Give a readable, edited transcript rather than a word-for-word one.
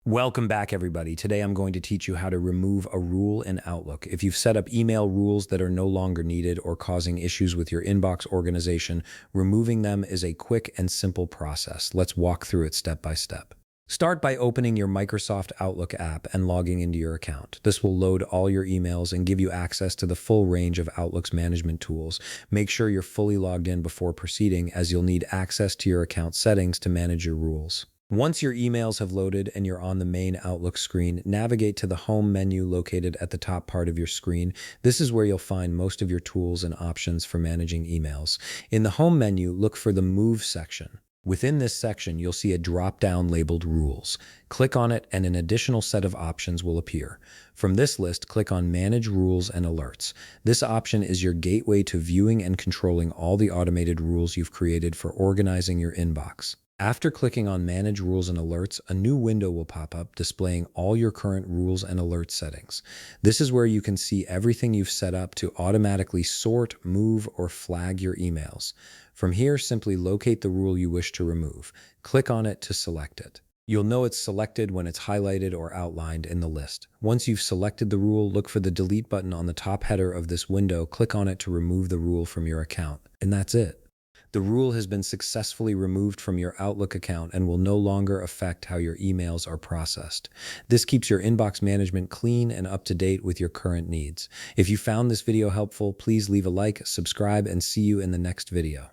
Welcome back, everybody. Today I'm going to teach you how to remove a rule in Outlook. If you've set up email rules that are no longer needed or causing issues with your inbox organization, removing them is a quick and simple process. Let's walk through it step by step. Start by opening your Microsoft Outlook app and logging into your account. This will load all your emails and give you access to the full range of Outlook's management tools. Make sure you're fully logged in before proceeding, as you'll need access to your account settings to manage your rules. Once your emails have loaded and you're on the main Outlook screen, navigate to the Home menu located at the top part of your screen. This is where you'll find most of your tools and options for managing emails. In the Home menu, look for the Move section. Within this section, you'll see a drop-down labeled Rules. Click on it and an additional set of options will appear. From this list, click on Manage Rules and Alerts. This option is your gateway to viewing and controlling all the automated rules you've created for organizing your inbox. After clicking on Manage Rules and Alerts, a new window will pop up displaying all your current rules and alert settings. This is where you can see everything you've set up to automatically sort, move, or flag your emails. From here, simply locate the rule you wish to remove. Click on it to select it. You'll know it's selected when it's highlighted or outlined in the list. Once you've selected the rule, look for the Delete button on the top header of this window. Click on it to remove the rule from your account. And that's it. The rule has been successfully removed from your Outlook account and will no longer affect how your emails are processed. This keeps your inbox management clean and up to date with your current needs. If you found this video helpful, please leave a like, subscribe, and see you in the next video.